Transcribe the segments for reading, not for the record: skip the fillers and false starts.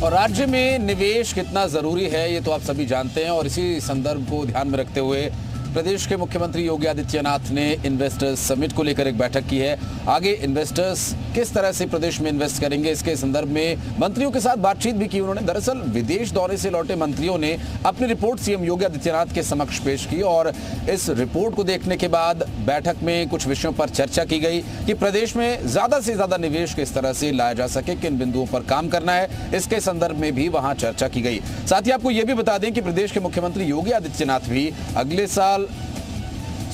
और राज्य में निवेश कितना जरूरी है ये तो आप सभी जानते हैं और इसी संदर्भ को ध्यान में रखते हुए प्रदेश के मुख्यमंत्री योगी आदित्यनाथ ने इन्वेस्टर्स समिट को लेकर एक बैठक की है। आगे इन्वेस्टर्स किस तरह से प्रदेश में इन्वेस्ट करेंगे इसके संदर्भ में मंत्रियों के साथ बातचीत भी की उन्होंने। दरअसल विदेश दौरे से लौटे मंत्रियों ने अपनी रिपोर्ट सीएम योगी आदित्यनाथ के समक्ष पेश की और इस रिपोर्ट को देखने के बाद बैठक में कुछ विषयों पर चर्चा की गई कि प्रदेश में ज्यादा से ज्यादा निवेश किस तरह से लाया जा सके, किन बिंदुओं पर काम करना है, इसके संदर्भ में भी वहां चर्चा की गई। साथ ही आपको यह भी बता दें कि प्रदेश के मुख्यमंत्री योगी आदित्यनाथ भी अगले साल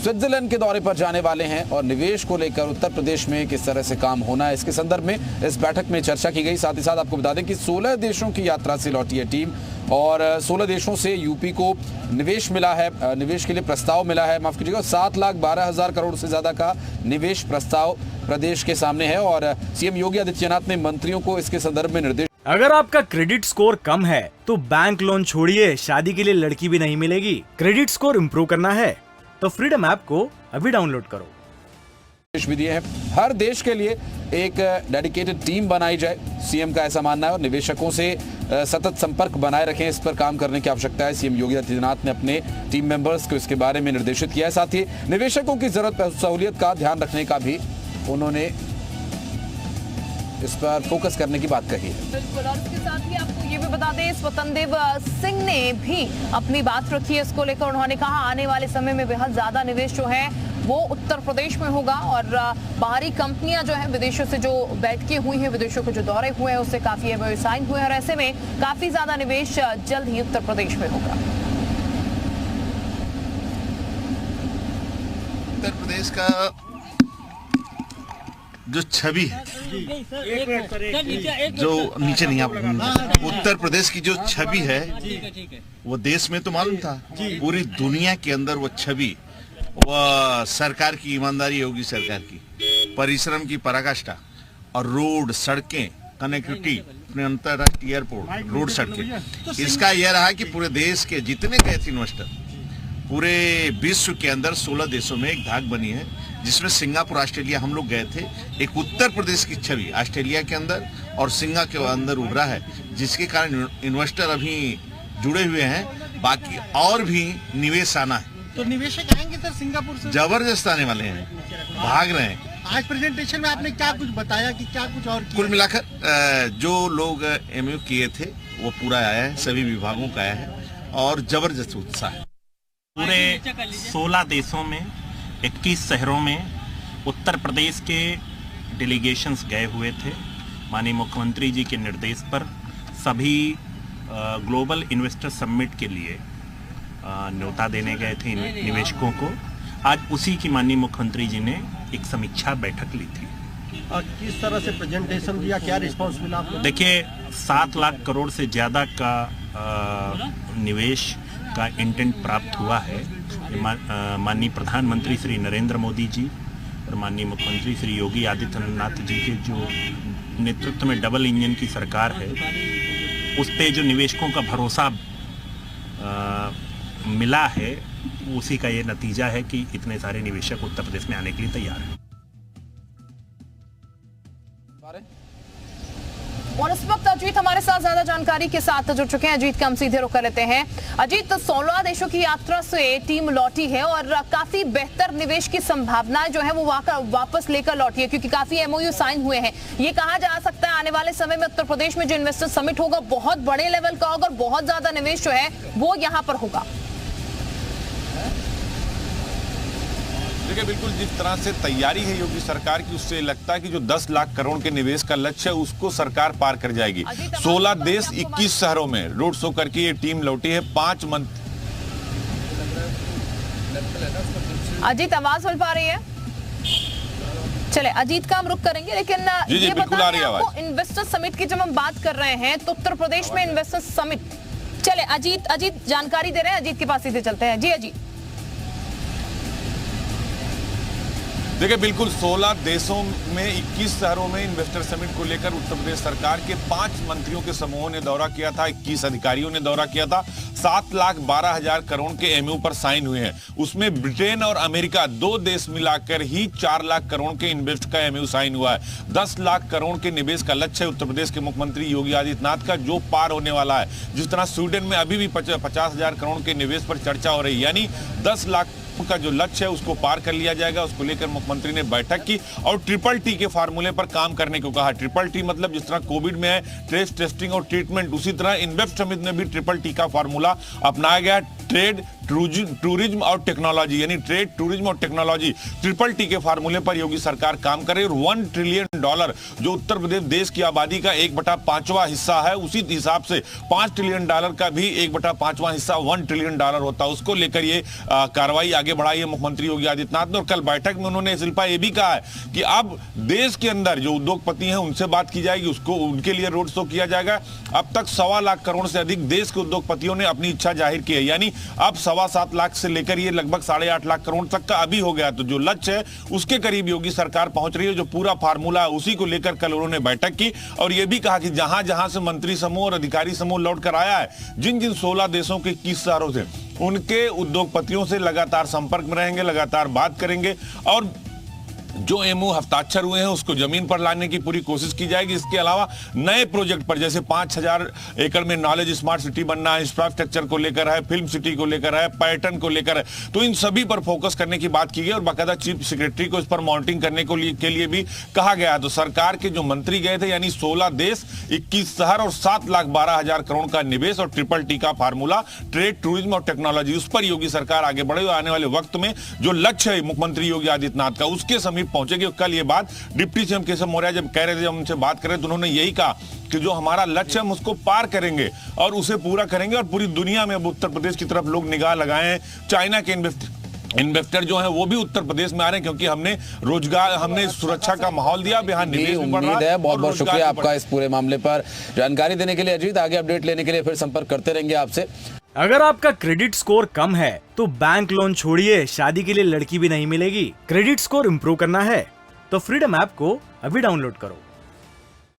स्विट्जरलैंड के दौरे पर जाने वाले हैं और निवेश को लेकर उत्तर प्रदेश में किस तरह से काम होना है इसके संदर्भ में इस बैठक में चर्चा की गई। साथ ही साथ आपको बता दें कि 16 देशों की यात्रा से लौटी है टीम और 16 देशों से यूपी को निवेश मिला है, निवेश के लिए प्रस्ताव मिला है, माफ कीजिएगा, 7,12,000 करोड़ से ज्यादा का निवेश प्रस्ताव प्रदेश के सामने है और सीएम योगी आदित्यनाथ ने मंत्रियों को इसके संदर्भ में निर्देश। अगर आपका क्रेडिट स्कोर कम है तो बैंक लोन छोड़िए, शादी के लिए लड़की भी नहीं मिलेगी। क्रेडिट स्कोर इम्प्रूव करना है तो फ्रीडम ऐप को अभी डाउनलोड करो। भी दिए हैं, हर देश के लिए एक डेडिकेटेड टीम बनाई जाए, सीएम का ऐसा मानना है और निवेशकों से सतत संपर्क बनाए रखें, इस पर काम करने की आवश्यकता है। सीएम योगी आदित्यनाथ ने अपने टीम मेंबर्स को इसके बारे में निर्देशित किया है। साथ ही निवेशकों की जरूरत सहूलियत का ध्यान रखने का भी उन्होंने इस पर फोकस करने की बात कही है। बिल्कुल, और इसके साथ ही आपको ये भी बता दें, स्वतंत्र सिंह ने भी अपनी बात रखी है इसको लेकर। उन्होंने कहा आने वाले समय में बेहद ज्यादा निवेश जो है वो उत्तर प्रदेश में होगा और बाहरी कंपनियां जो है विदेशों से जो बैठकें हुई हैं, विदेशों के जो दौरे हुए हैं उससे काफी एमओयू साइन हुए हैं और ऐसे में काफी ज्यादा निवेश जल्द ही उत्तर प्रदेश में होगा। उत्तर प्रदेश का जो छवि है, जो नीचे नहीं, आप उत्तर प्रदेश की जो छवि है वो देश में तो मालूम था, पूरी दुनिया के अंदर वो छवि, वह सरकार की ईमानदारी, योगी सरकार की परिश्रम की पराकाष्ठा और रोड, सड़कें, कनेक्टिविटी, अपने अंतरराष्ट्रीय एयरपोर्ट, रोड, सड़कें, इसका यह रहा कि पूरे देश के जितने गए थे इन्वेस्टर, पूरे विश्व के अंदर 16 देशों में एक धाक बनी है, जिसमें सिंगापुर, ऑस्ट्रेलिया हम लोग गए थे। एक उत्तर प्रदेश की छवि ऑस्ट्रेलिया के अंदर और सिंगापुर के अंदर उभरा है, जिसके कारण इन्वेस्टर अभी जुड़े हुए हैं। बाकी और भी निवेश आना है। तो निवेशक आएंगे सर सिंगापुर से? जबरदस्त आने वाले हैं, भाग रहे हैं। आज प्रेजेंटेशन में आपने क्या कुछ बताया कि क्या कुछ और कुल मिलाकर जो लोग एमओयू किए थे वो पूरा आया है, सभी विभागों का आया है और जबरदस्त उत्साह है। पूरे 16 देशों में 21 शहरों में उत्तर प्रदेश के डेलीगेशंस गए हुए थे। माननीय मुख्यमंत्री जी के निर्देश पर सभी ग्लोबल इन्वेस्टर समिट के लिए न्योता देने गए थे निवेशकों को। आज उसी की माननीय मुख्यमंत्री जी ने एक समीक्षा बैठक ली थी। किस तरह से प्रेजेंटेशन दिया, क्या रिस्पांस मिला आपको? देखिए, 7 लाख करोड़ से ज़्यादा का निवेश का इंटेंट प्राप्त हुआ है। माननीय प्रधानमंत्री श्री नरेंद्र मोदी जी और माननीय मुख्यमंत्री श्री योगी आदित्यनाथ जी के जो नेतृत्व में डबल इंजन की सरकार है, उस पे जो निवेशकों का भरोसा मिला है, उसी का ये नतीजा है कि इतने सारे निवेशक उत्तर प्रदेश में आने के लिए तैयार हैं। और इस वक्त अजीत हमारे साथ ज्यादा जानकारी के साथ जुड़ चुके हैं। अजीत का हम सीधे रुक कर लेते हैं। अजीत, 16 देशों की यात्रा से टीम लौटी है और काफी बेहतर निवेश की संभावनाएं जो है वो वापस लेकर लौटी है, क्योंकि काफी एमओयू साइन हुए हैं। ये कहा जा सकता है आने वाले समय में उत्तर प्रदेश में जो इन्वेस्टर समिट होगा बहुत बड़े लेवल का होगा और बहुत ज्यादा निवेश जो है वो यहाँ पर होगा। देखिए, बिल्कुल जिस तरह से तैयारी है योगी सरकार की, उससे लगता है कि जो 10 लाख करोड़ के निवेश का लक्ष्य है उसको सरकार पार कर जाएगी। 16 देश 21 शहरों में रोड शो करके ये टीम लौटी है। 5 मंथ। अजीत, आवाज मिल पा रही है? चले, अजीत का हम रुक करेंगे, लेकिन ये बता रही आपको इन्वेस्टर समिट की जब हम बात कर रहे हैं तो उत्तर प्रदेश में इन्वेस्टर समिट। चले, अजीत जानकारी दे रहे हैं, अजीत के पास सीधे चलते हैं। जी अजीत। देखिए बिल्कुल 16 देशों में 21 शहरों में इन्वेस्टर समिट को लेकर उत्तर प्रदेश सरकार के 5 मंत्रियों के समूहों ने दौरा किया था, 21 अधिकारियों ने दौरा किया था। 7,12,000 करोड़ के एमओयू पर साइन हुए हैं। उसमें ब्रिटेन और अमेरिका 2 देश मिलाकर ही 4 लाख करोड़ के इन्वेस्ट का एमओयू साइन हुआ है। 10 लाख करोड़ के निवेश का लक्ष्य है उत्तर प्रदेश के मुख्यमंत्री योगी आदित्यनाथ का, जो पार होने वाला है। जिस तरह स्वीडन में अभी भी 50,000 करोड़ के निवेश पर चर्चा हो रही है, यानी 10 लाख का जो लक्ष्य है उसको पार कर लिया जाएगा। उसको लेकर मुख्यमंत्री ने बैठक की और ट्रिपल टी के फार्मूले पर काम करने को कहा। ट्रिपल टी मतलब जिस तरह कोविड में है ट्रेस, टेस्टिंग और ट्रीटमेंट, उसी तरह इन्वेस्ट समिट में भी ट्रिपल टी का फार्मूला अपनाया गया। ट्रेड, टूरिज्म और टेक्नोलॉजी, यानी ट्रेड, टूरिज्म और टेक्नोलॉजी, ट्रिपल टी के फार्मूले पर योगी सरकार काम करे। और $1 ट्रिलियन जो उत्तर प्रदेश देश की आबादी का 1/5वां हिस्सा है, उसी हिसाब से $5 ट्रिलियन का भी 1/5वां हिस्सा $1 ट्रिलियन होता है। उसको लेकर ये कार्रवाई आगे बढ़ाई है मुख्यमंत्री योगी आदित्यनाथ ने। और कल बैठक में उन्होंने शिल्पा ये भी कहा है कि अब देश के अंदर जो उद्योगपति हैं उनसे बात की जाएगी, उसको उनके लिए रोड शो किया जाएगा। अब तक 1.25 लाख करोड़ से अधिक देश के उद्योगपतियों ने अपनी इच्छा जाहिर की है, यानी अब 7.25 लाख से लेकर ये लगभग 8.5 लाख करोड़ तक का अभी हो गया। तो जो लक्ष्य है उसके करीब योगी सरकार पहुंच रही है। जो पूरा फार्मूला है उसी को लेकर कल उन्होंने बैठक की और यह भी कहा कि जहां जहां से मंत्री समूह और अधिकारी समूह लौट कर आया है, जिन 16 देशों के 21 शहरों से, उनके उद्योगपतियों से लगातार संपर्क में रहेंगे, लगातार बात करेंगे और जो एमओयू हस्ताक्षर हुए हैं उसको जमीन पर लाने की पूरी कोशिश की जाएगी। इसके अलावा नए प्रोजेक्ट पर, जैसे 5,000 एकड़ में नॉलेज स्मार्ट सिटी बनना है, इंफ्रास्ट्रक्चर को लेकर है, फिल्म सिटी को लेकर है, पर्यटन को लेकर है, तो इन सभी पर फोकस करने की बात की गई और बाकायदा चीफ सेक्रेटरी को इस पर मॉनिटरिंग करने के लिए भी कहा गया। तो सरकार के जो मंत्री गए थे, यानी 16 देश, 21 शहर और 7,12,000 करोड़ का निवेश और ट्रिपल टी का फार्मूला, ट्रेड, टूरिज्म और टेक्नोलॉजी, उस पर योगी सरकार आगे बढ़े। आने वाले वक्त में जो लक्ष्य है मुख्यमंत्री योगी आदित्यनाथ का, उसके समीप पहुंचेगी। कल ये बात डिप्टी सीएम केशव मौर्य जब कह रहे थे, जब उनसे बात करें तो उन्होंने यही कहा कि जो हमारा लक्ष्य है हम उसको पार करेंगे और उसे पूरा करेंगे। और पूरी दुनिया में अब उत्तर प्रदेश की तरफ लोग निगाह लगाए हैं। चाइना के इन्वेस्टर जो हैं वो भी उत्तर प्रदेश में आ रहे हैं, क्योंकि हमने रोजगार, हमने सुरक्षा का माहौल दिया, यहाँ निवेश भी बढ़ रहा है। बहुत बहुत शुक्रिया आपका इस पूरे मामले पर जानकारी देने के लिए अजीत। आगे अपडेट लेने के लिए फिर संपर्क करते रहेंगे आपसे। अगर आपका क्रेडिट स्कोर कम है तो बैंक लोन छोड़िए, शादी के लिए लड़की भी नहीं मिलेगी। क्रेडिट स्कोर इम्प्रूव करना है तो फ्रीडम ऐप को अभी डाउनलोड करो।